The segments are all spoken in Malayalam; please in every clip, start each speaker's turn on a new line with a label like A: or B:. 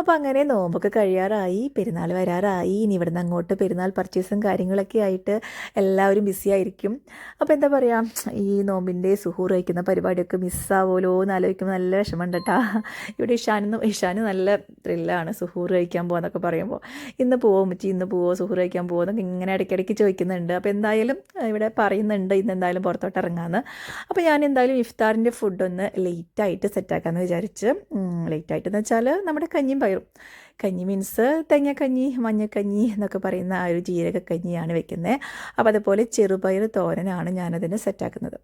A: അപ്പോൾ അങ്ങനെ നോമ്പൊക്കെ കഴിയാറായി, പെരുന്നാൾ വരാറായി. ഇനി ഇവിടുന്ന് അങ്ങോട്ട് പെരുന്നാൾ പർച്ചേസും കാര്യങ്ങളൊക്കെ ആയിട്ട് എല്ലാവരും ബിസി ആയിരിക്കും. അപ്പോൾ എന്താ പറയുക, ഈ നോമ്പിൻ്റെ സുഹൂർ കഴിക്കുന്ന പരിപാടിയൊക്കെ മിസ്സാവുമല്ലോ എന്ന് ആലോചിക്കുമ്പോൾ നല്ല വിഷമമുണ്ട് കേട്ടോ. ഇവിടെ ഇഷാന് നല്ല ത്രില്ലാണ് സുഹൂർ കഴിക്കാൻ പോകുന്നൊക്കെ പറയുമ്പോൾ. ഇന്ന് പോവോ മച്ചി, ഇന്ന് പോവോ, സുഹൂർ കഴിക്കാൻ പോകുമോ എന്നൊക്കെ ഇങ്ങനെ ഇടയ്ക്കിടയ്ക്ക് ചോദിക്കുന്നുണ്ട്. അപ്പോൾ എന്തായാലും ഇവിടെ പറയുന്നുണ്ട് ഇന്ന് എന്തായാലും പുറത്തോട്ട് ഇറങ്ങാമെന്ന്. അപ്പോൾ ഞാൻ എന്തായാലും ഇഫ്താറിൻ്റെ ഫുഡൊന്ന് ലേറ്റായിട്ട് സെറ്റാക്കാമെന്ന് വിചാരിച്ച്. ലേറ്റായിട്ടെന്ന് വെച്ചാൽ നമ്മുടെ കഞ്ഞിയും പയറും. കഞ്ഞി മീൻസ് തേങ്ങക്കഞ്ഞി, മഞ്ഞക്കഞ്ഞി എന്നൊക്കെ പറയുന്ന ആ ഒരു ജീരകക്കഞ്ഞിയാണ് വെക്കുന്നത്. അപ്പോൾ അതുപോലെ ചെറുപയർ തോരനാണ് ഞാനതിന് സെറ്റാക്കുന്നത്.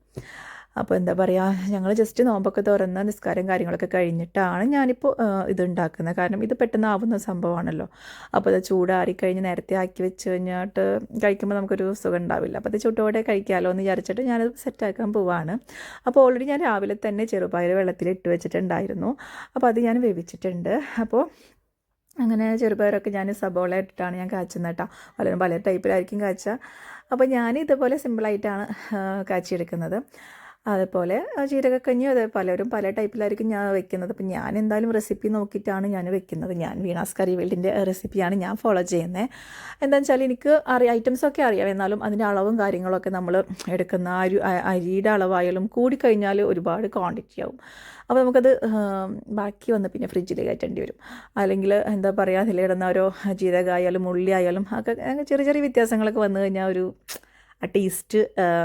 A: അപ്പോൾ എന്താ പറയുക, ഞങ്ങൾ ജസ്റ്റ് നോമ്പൊക്കെ തുറന്ന് നിസ്കാരം കാര്യങ്ങളൊക്കെ കഴിഞ്ഞിട്ടാണ് ഞാനിപ്പോൾ ഇതുണ്ടാക്കുന്നത്. കാരണം ഇത് പെട്ടെന്ന് ആവുന്ന സംഭവമാണല്ലോ. അപ്പോൾ അത് ചൂടാറിക്കഴിഞ്ഞ് നേരത്തെ ആക്കി വെച്ച് കഴിഞ്ഞിട്ട് കഴിക്കുമ്പോൾ നമുക്കൊരു സുഖം ഉണ്ടാവില്ല. അപ്പോൾ അത് ചൂട്ടോടെ കഴിക്കാമല്ലോ എന്ന് വിചാരിച്ചിട്ട് ഞാനത് സെറ്റാക്കാൻ പോവാണ്. അപ്പോൾ ഓൾറെഡി ഞാൻ രാവിലെ തന്നെ ചെറുപയർ വെള്ളത്തിലിട്ട് വെച്ചിട്ടുണ്ടായിരുന്നു. അപ്പോൾ അത് ഞാൻ വേവിച്ചിട്ടുണ്ട്. അപ്പോൾ അങ്ങനെ ചെറുപയറൊക്കെ ഞാൻ സബോള ഇട്ടിട്ടാണ് ഞാൻ കാച്ചുന്നത് കേട്ടോ. പലരും പല ടൈപ്പിലായിരിക്കും കാച്ചുക. അപ്പോൾ ഞാൻ ഇതുപോലെ സിമ്പിളായിട്ടാണ് കാച്ചിയെടുക്കുന്നത്. അതുപോലെ ജീരകക്കഞ്ഞിയും അതേ പലരും പല ടൈപ്പിലായിരിക്കും ഞാൻ വെക്കുന്നത്. അപ്പോൾ ഞാൻ എന്തായാലും റെസിപ്പി നോക്കിയിട്ടാണ് ഞാൻ വെക്കുന്നത്. ഞാൻ വീണാസ് കറി വേൾഡിൻ്റെ റെസിപ്പിയാണ് ഞാൻ ഫോളോ ചെയ്യുന്നത്. എന്താണെന്ന് വെച്ചാൽ എനിക്ക് ഐറ്റംസൊക്കെ അറിയാം, എന്നാലും അതിൻ്റെ അളവും കാര്യങ്ങളൊക്കെ നമ്മൾ എടുക്കുന്ന അരിയുടെ അളവായാലും കൂടിക്കഴിഞ്ഞാൽ ഒരുപാട് ക്വാണ്ടിറ്റി ആവും. അപ്പോൾ നമുക്കത് ബാക്കി വന്ന് പിന്നെ ഫ്രിഡ്ജിൽ കയറ്റേണ്ടി വരും. അല്ലെങ്കിൽ എന്താ പറയുക, അതിലിടുന്ന ഓരോ ജീരകമായാലും ഉള്ളി ആയാലും ഒക്കെ ചെറിയ ചെറിയ വ്യത്യാസങ്ങളൊക്കെ വന്നു കഴിഞ്ഞാൽ ഒരു ആ ടേസ്റ്റ്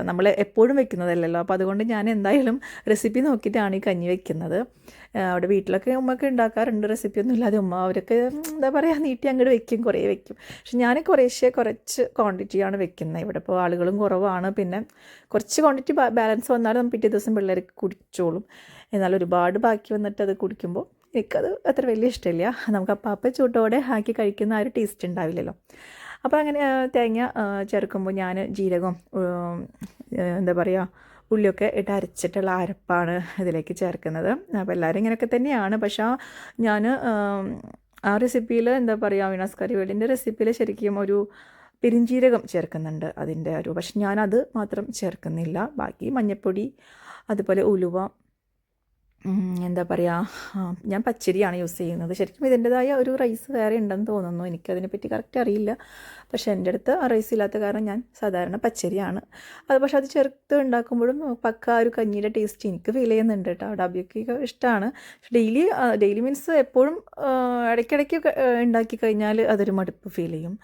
A: നമ്മൾ എപ്പോഴും വെക്കുന്നതല്ലല്ലോ. അപ്പോൾ അതുകൊണ്ട് ഞാൻ എന്തായാലും റെസിപ്പി നോക്കിയിട്ടാണ് ഈ കഞ്ഞി വെക്കുന്നത്. അവിടെ വീട്ടിലൊക്കെ ഉമ്മയൊക്കെ ഉണ്ടാക്കാറുണ്ട്, റെസിപ്പിയൊന്നും ഇല്ലാതെ ഉമ്മ അവരൊക്കെ എന്താ പറയുക നീട്ടി അങ്ങോട്ട് വെക്കും, കുറേ വെക്കും. പക്ഷെ ഞാൻ കുറച്ച് ക്വാണ്ടിറ്റിയാണ് വെക്കുന്നത്. ഇവിടെ ഇപ്പോൾ ആളുകളും കുറവാണ്. പിന്നെ കുറച്ച് ക്വാണ്ടിറ്റി ബാലൻസ് വന്നാലും പിറ്റേ ദിവസം പിള്ളേർക്ക് കുടിച്ചോളും. എന്നാൽ ഒരുപാട് ബാക്കി വന്നിട്ട് അത് കുടിക്കുമ്പോൾ എനിക്കത് അത്ര വലിയ ഇഷ്ടമില്ല. നമുക്ക് അപ്പം ചൂട്ടോടെ ആക്കി കഴിക്കുന്ന ആ ഒരു ടേസ്റ്റ് ഉണ്ടാവില്ലല്ലോ. അപ്പോൾ അങ്ങനെ തേങ്ങ ചേർക്കുമ്പോൾ ഞാൻ ജീരകം എന്താ പറയുക ഉള്ളിയൊക്കെ ഇട്ട് അരച്ചിട്ടുള്ള അരപ്പാണ് ഇതിലേക്ക് ചേർക്കുന്നത്. അപ്പോൾ എല്ലാവരും ഇങ്ങനെയൊക്കെ തന്നെയാണ്. പക്ഷേ ഞാൻ ആ റെസിപ്പിയിൽ എന്താ പറയുക, വീണാസ് കറി വേൾഡിൻ്റെ റെസിപ്പിയിൽ ശരിക്കും ഒരു പെരിഞ്ജീരകം ചേർക്കുന്നുണ്ട് അതിൻ്റെ ഒരു, പക്ഷെ ഞാനത് മാത്രം ചേർക്കുന്നില്ല. ബാക്കി മഞ്ഞൾപ്പൊടി, അതുപോലെ ഉലുവ, എന്താ പറയുക, ഞാൻ പച്ചരിയാണ് യൂസ് ചെയ്യുന്നത്. ശരിക്കും ഇതിൻ്റെതായ ഒരു റൈസ് വേറെ ഉണ്ടെന്ന് തോന്നുന്നു, എനിക്കതിനെപ്പറ്റി കറക്റ്റ് അറിയില്ല. പക്ഷേ എൻ്റെ അടുത്ത് ആ റൈസ് ഇല്ലാത്ത കാരണം ഞാൻ സാധാരണ പച്ചരിയാണ്. അത് പക്ഷേ അത് ചേർത്ത് ഉണ്ടാക്കുമ്പോഴും പക്ക ഒരു കഞ്ഞിയുടെ ടേസ്റ്റ് എനിക്ക് ഫീൽ ചെയ്യുന്നുണ്ട് കേട്ടോ. ഡബ്ബിയൊക്കെ ഇഷ്ടമാണ്. ഡെയിലി മീൻസ് എപ്പോഴും ഇടയ്ക്കിടയ്ക്ക് ഉണ്ടാക്കി കഴിഞ്ഞാൽ അതൊരു മടുപ്പ് ഫീൽ ചെയ്യും.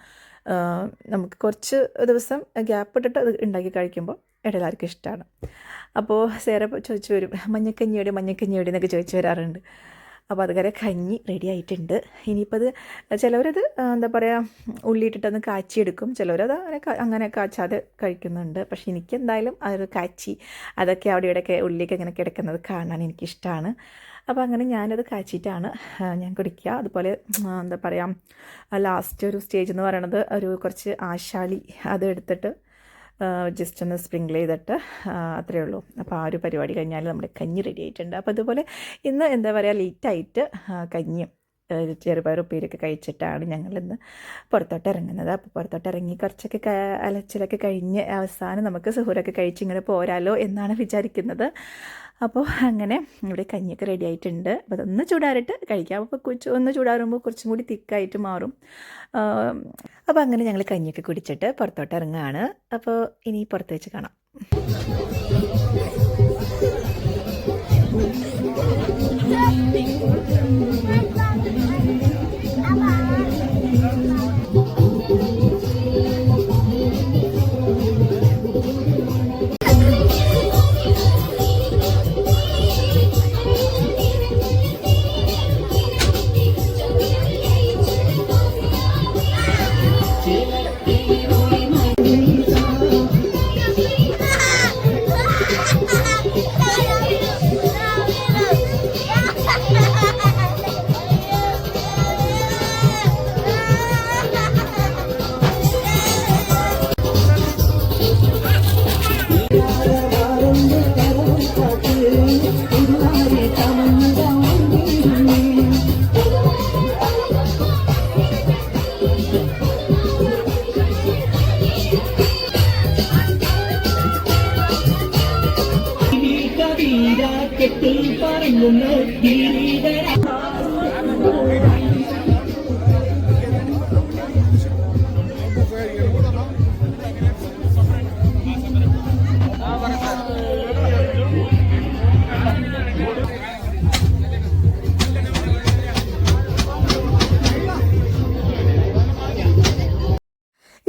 A: നമുക്ക് കുറച്ച് ദിവസം ഗ്യാപ്പ് ഇട്ടിട്ട് അത് ഉണ്ടാക്കി കഴിക്കുമ്പോൾ എല്ലാവർക്കും ഇഷ്ടമാണ്. അപ്പോൾ സേറെ ചോദിച്ചു വരും, മഞ്ഞക്കഞ്ഞിയോടെ എന്നൊക്കെ ചോദിച്ചു വരാറുണ്ട്. അപ്പോൾ അതുവരെ കഞ്ഞി റെഡി ആയിട്ടുണ്ട്. ഇനിയിപ്പോൾ അത് ചിലവരത് എന്താ പറയുക ഉള്ളിയിട്ടിട്ടൊന്ന് കാച്ചിയെടുക്കും, ചിലവരത് അങ്ങനെ കാച്ചാതെ കഴിക്കുന്നുണ്ട്. പക്ഷേ എനിക്ക് എന്തായാലും അത് കാച്ചി അതൊക്കെ അവിടെ ഇവിടെയൊക്കെ ഉള്ളിയൊക്കെ ഇങ്ങനെ കിടക്കുന്നത് കാണാൻ എനിക്കിഷ്ടമാണ്. അപ്പോൾ അങ്ങനെ ഞാനത് കാച്ചിട്ടാണ് ഞാൻ കുടിക്കുക. അതുപോലെ എന്താ പറയുക, ലാസ്റ്റ് ഒരു സ്റ്റേജ് എന്ന് പറയണത് ഒരു കുറച്ച് ആശാളി അത് എടുത്തിട്ട് ജസ്റ്റ് ഒന്ന് സ്പ്രിങ്കിൾ ചെയ്തിട്ട് അത്രയേ ഉള്ളൂ. അപ്പോൾ ആ ഒരു പരിപാടി കഴിഞ്ഞാൽ നമ്മുടെ കഞ്ഞി റെഡി ആയിട്ടുണ്ട്. അപ്പോൾ അതുപോലെ ഇന്ന് എന്താ പറയുക ലേറ്റായിട്ട് കഞ്ഞിയും ചെറുപയർ ഉപ്പേരിയൊക്കെ കഴിച്ചിട്ടാണ് ഞങ്ങളിന്ന് പുറത്തോട്ട് ഇറങ്ങുന്നത്. അപ്പോൾ പുറത്തോട്ട് ഇറങ്ങി കുറച്ചൊക്കെ അലച്ചിലൊക്കെ കഴിഞ്ഞ് അവസാനം നമുക്ക് സുഹൂറൊക്കെ കഴിച്ച് ഇങ്ങനെ പോരാലോ എന്നാണ് വിചാരിക്കുന്നത്. അപ്പോൾ അങ്ങനെ ഇവിടെ കഞ്ഞിയൊക്കെ റെഡി ആയിട്ടുണ്ട്. അപ്പോൾ അതൊന്ന് ചൂടാറിട്ട് കഴിക്കാം. അപ്പോൾ ഒന്ന് ചൂടാറുമ്പോൾ കുറച്ചും കൂടി തിക്കായിട്ട് മാറും. അപ്പോൾ അങ്ങനെ ഞങ്ങൾ കഞ്ഞിയൊക്കെ കുടിച്ചിട്ട് പുറത്തോട്ട് ഇറങ്ങുകയാണ്. അപ്പോൾ ഇനി പുറത്ത് വെച്ച് കാണാം.
B: Ha ha ha!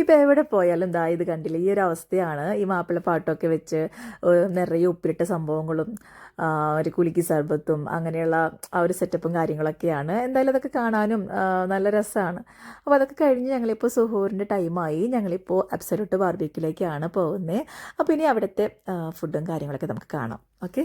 A: ഇപ്പോൾ എവിടെ പോയാലും ദാ ഇത് കണ്ടില്ലേ, ഈ ഒരു അവസ്ഥയാണ്. ഈ മാപ്പിളപ്പാട്ടൊക്കെ വെച്ച് നിറയെ ഉപ്പിലിട്ട സംഭവങ്ങളും ഒരു കുലുക്കി സർബത്തും അങ്ങനെയുള്ള ആ ഒരു സെറ്റപ്പും കാര്യങ്ങളൊക്കെയാണ്. എന്തായാലും അതൊക്കെ കാണാനും നല്ല രസമാണ്. അപ്പോൾ അതൊക്കെ കഴിഞ്ഞ് ഞങ്ങളിപ്പോൾ സുഹൂറിൻ്റെ ടൈമായി. ഞങ്ങളിപ്പോൾ അബ്സല്യൂട്ട് ബാർബിക്യൂലേക്കാണ് പോകുന്നത്. അപ്പോൾ ഇനി അവിടുത്തെ ഫുഡും കാര്യങ്ങളൊക്കെ നമുക്ക് കാണാം. ഓക്കെ.